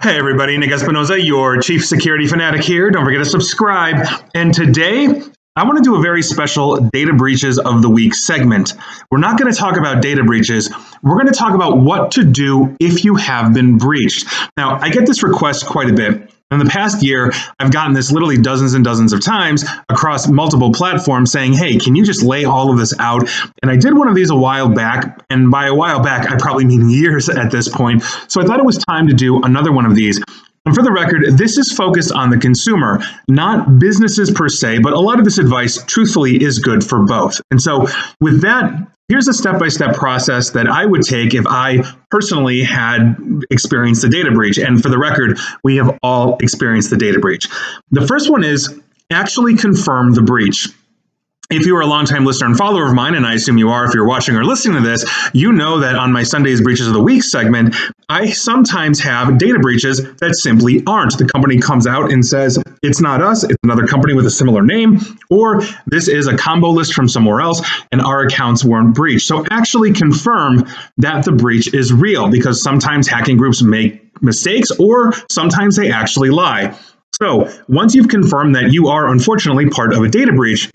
Hey everybody, Nick Espinoza, your Chief Security Fanatic here. Don't forget to subscribe. And today, I want to do a very special Data Breaches of the Week segment. We're not going to talk about data breaches. We're going to talk about what to do if you have been breached. Now, I get this request quite a bit. In the past year, I've gotten this literally dozens and dozens of times across multiple platforms saying, hey, can you just lay all of this out? And I did one of these a while back, and by a while back, I probably mean years at this point. So I thought it was time to do another one of these. And for the record, this is focused on the consumer, not businesses per se, but a lot of this advice, truthfully, is good for both. And so with that, here's a step-by-step process that I would take if I personally had experienced a data breach. And for the record, we have all experienced the data breach. The first one is actually confirm the breach. If you are a longtime listener and follower of mine, and I assume you are if you're watching or listening to this, you know that on my Sunday's Breaches of the Week segment, I sometimes have data breaches that simply aren't. The company comes out and says, it's not us, it's another company with a similar name, or this is a combo list from somewhere else, and our accounts weren't breached. So actually confirm that the breach is real, because sometimes hacking groups make mistakes, or sometimes they actually lie. So once you've confirmed that you are unfortunately part of a data breach,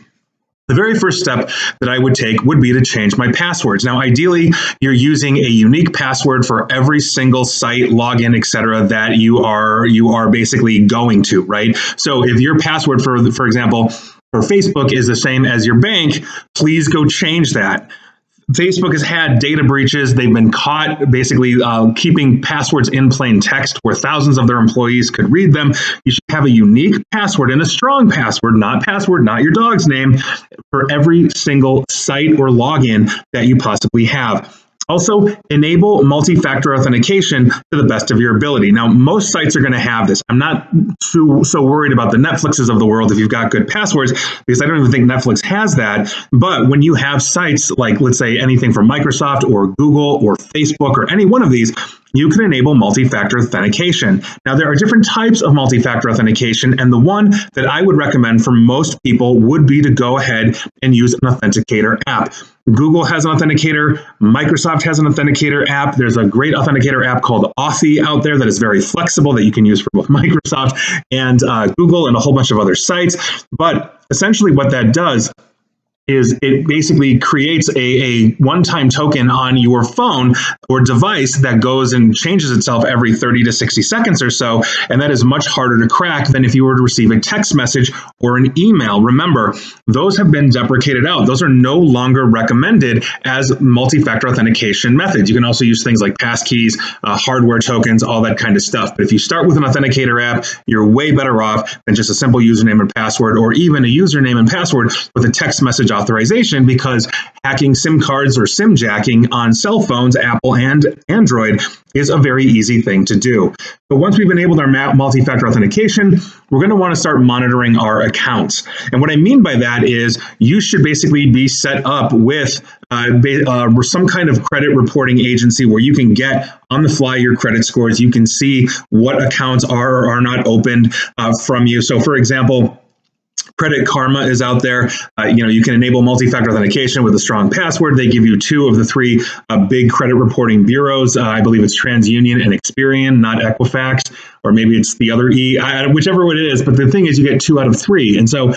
the very first step that I would take would be to change my passwords. Now, ideally, you're using a unique password for every single site, login, etc., that you are basically going to, right? So if your password, for example, for Facebook is the same as your bank, please go change that. Facebook has had data breaches. They've been caught basically keeping passwords in plain text where thousands of their employees could read them. You should have a unique password and a strong password, not your dog's name, for every single site or login that you possibly have. Also, enable multi-factor authentication to the best of your ability. Now, most sites are going to have this. I'm not so worried about the Netflixes of the world if you've got good passwords, because I don't even think Netflix has that. But when you have sites like, let's say, anything from Microsoft or Google or Facebook or any one of these, you can enable multi-factor authentication. Now, there are different types of multi-factor authentication, and the one that I would recommend for most people would be to go ahead and use an authenticator app. Google has an authenticator. Microsoft has an authenticator app. There's a great authenticator app called Authy out there that is very flexible that you can use for both Microsoft and Google and a whole bunch of other sites. But essentially what that does is it basically creates a one-time token on your phone or device that goes and changes itself every 30 to 60 seconds or so, and that is much harder to crack than if you were to receive a text message or an email. Remember, those have been deprecated out. Those are no longer recommended as multi-factor authentication methods. You can also use things like passkeys, hardware tokens, all that kind of stuff. But if you start with an authenticator app, you're way better off than just a simple username and password, or even a username and password with a text message authorization, because hacking SIM cards or SIM jacking on cell phones, Apple and Android, is a very easy thing to do. But once we've enabled our multi-factor authentication, we're going to want to start monitoring our accounts. And what I mean by that is you should basically be set up with some kind of credit reporting agency where you can get on the fly your credit scores. You can see what accounts are or are not opened from you. So for example, Credit Karma is out there. You can enable multi-factor authentication with a strong password. They give you two of the three big credit reporting bureaus. I believe it's TransUnion and Experian, not Equifax, or maybe it's the other whichever it is. But the thing is, you get 2 out of 3. And so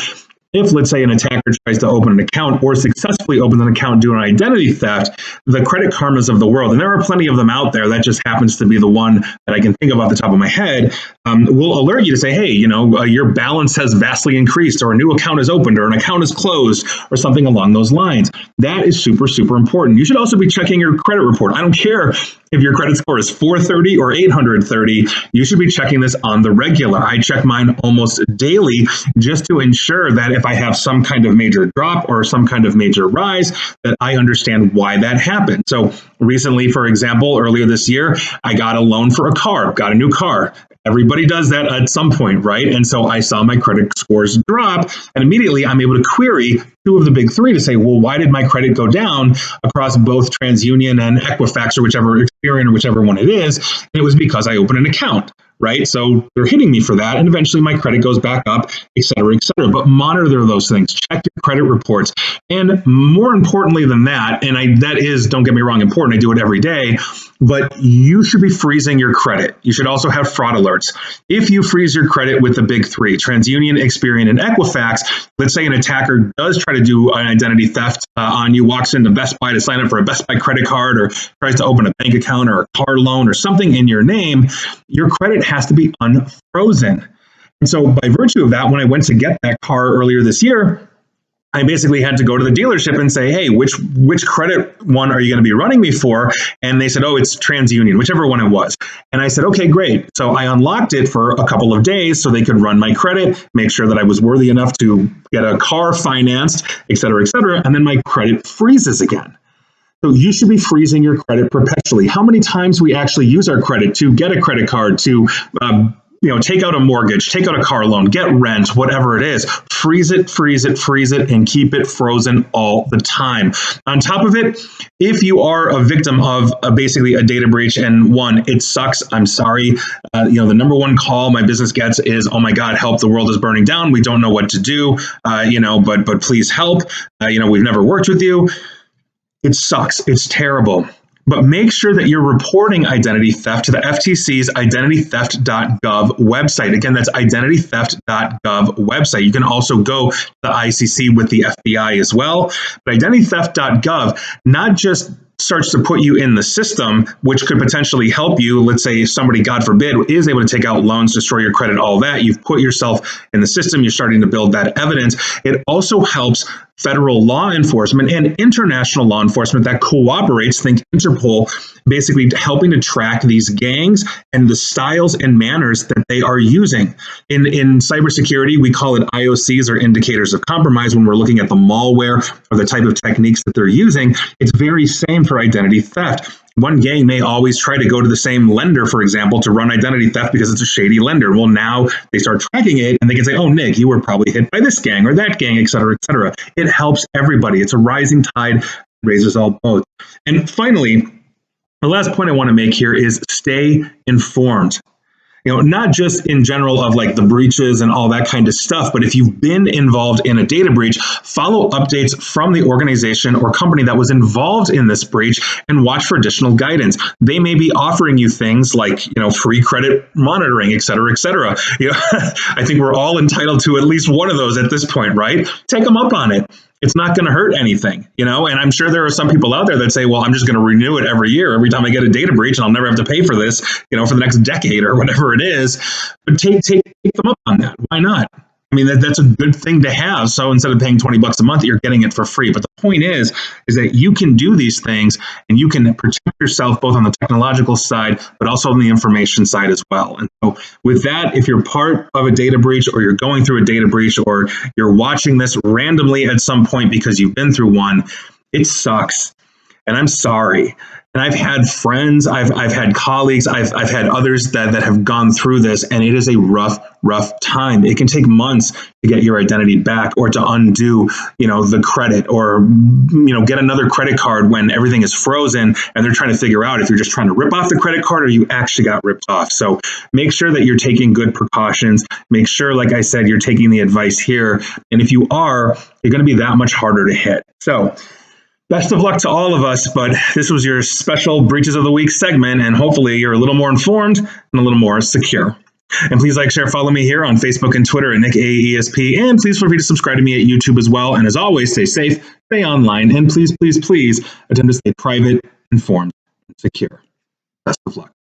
if, let's say, an attacker tries to open an account or successfully opens an account due to an identity theft, the Credit Karmas of the world, and there are plenty of them out there, that just happens to be the one that I can think of off the top of my head, will alert you to say, hey, your balance has vastly increased, or a new account is opened, or an account is closed, or something along those lines. That is super, super important. You should also be checking your credit report. I don't care if your credit score is 430 or 830, you should be checking this on the regular. I check mine almost daily just to ensure that if I have some kind of major drop or some kind of major rise, that I understand why that happened. So recently, for example, earlier this year, I got a loan for a car, got a new car. Everybody does that at some point, right? And so I saw my credit scores drop, and immediately I'm able to query 2 of the big 3 to say, well, why did my credit go down across both TransUnion and Equifax, or whichever, Experian, or whichever one it is? And it was because I opened an account. right? So they're hitting me for that. And eventually my credit goes back up, et cetera, et cetera. But monitor those things, check your credit reports. And more importantly than that, and that is, don't get me wrong, important. I do it every day, but you should be freezing your credit. You should also have fraud alerts. If you freeze your credit with the big three, TransUnion, Experian, and Equifax, let's say an attacker does try to do an identity theft on you, walks into Best Buy to sign up for a Best Buy credit card, or tries to open a bank account or a car loan or something in your name, your credit has to be unfrozen. And so by virtue of that, when I went to get that car earlier this year, I basically had to go to the dealership and say, hey, which credit one are you going to be running me for? And they said, oh, it's TransUnion, whichever one it was. And I said, okay, great. So I unlocked it for a couple of days so they could run my credit, make sure that I was worthy enough to get a car financed, et cetera, et cetera. And then my credit freezes again. So you should be freezing your credit perpetually. How many times we actually use our credit to get a credit card, to take out a mortgage, take out a car loan, get rent, whatever it is, freeze it, freeze it, freeze it, and keep it frozen all the time. On top of it, if you are a victim of basically a data breach, and one, it sucks, I'm sorry, the number one call my business gets is, oh my God, help, the world is burning down, we don't know what to do, but please help, we've never worked with you. It sucks, it's terrible. But make sure that you're reporting identity theft to the FTC's identitytheft.gov website. Again, that's identitytheft.gov website. You can also go to the ICC with the FBI as well. But identitytheft.gov not just starts to put you in the system, which could potentially help you. Let's say somebody, God forbid, is able to take out loans, destroy your credit, all that. You've put yourself in the system. You're starting to build that evidence. It also helps federal law enforcement and international law enforcement that cooperates, think Interpol, basically helping to track these gangs and the styles and manners that they are using. In cybersecurity, we call it IOCs, or indicators of compromise, when we're looking at the malware or the type of techniques that they're using. It's very same for identity theft. One gang may always try to go to the same lender, for example, to run identity theft because it's a shady lender. Well, now they start tracking it and they can say, oh, Nick, you were probably hit by this gang or that gang, et cetera, et cetera. It helps everybody. It's a rising tide, raises all boats. And finally, the last point I want to make here is stay informed. Not just in general of like the breaches and all that kind of stuff, but if you've been involved in a data breach, follow updates from the organization or company that was involved in this breach and watch for additional guidance. They may be offering you things like, free credit monitoring, et cetera, et cetera. I think we're all entitled to at least one of those at this point, right? Take them up on it. It's not going to hurt anything, and I'm sure there are some people out there that say, well, I'm just going to renew it every year, every time I get a data breach, and I'll never have to pay for this, for the next decade or whatever it is. But take them up on that. Why not? I mean, that's a good thing to have. So instead of paying $20 a month, you're getting it for free. But the point is that you can do these things and you can protect yourself both on the technological side, but also on the information side as well. And so with that, if you're part of a data breach or you're going through a data breach or you're watching this randomly at some point because you've been through one, it sucks. And I'm sorry. And I've had friends, I've had colleagues, I've had others that have gone through this, and it is a rough time. It can take months to get your identity back or to undo, the credit, or, get another credit card when everything is frozen and they're trying to figure out if you're just trying to rip off the credit card or you actually got ripped off. So make sure that you're taking good precautions. Make sure, like I said, you're taking the advice here. And if you are, you're going to be that much harder to hit. So best of luck to all of us, but this was your special Breaches of the Week segment, and hopefully you're a little more informed and a little more secure. And please like, share, follow me here on Facebook and Twitter at Nick AESP, and please feel free to subscribe to me at YouTube as well. And as always, stay safe, stay online, and please, please, please attempt to stay private, informed, and secure. Best of luck.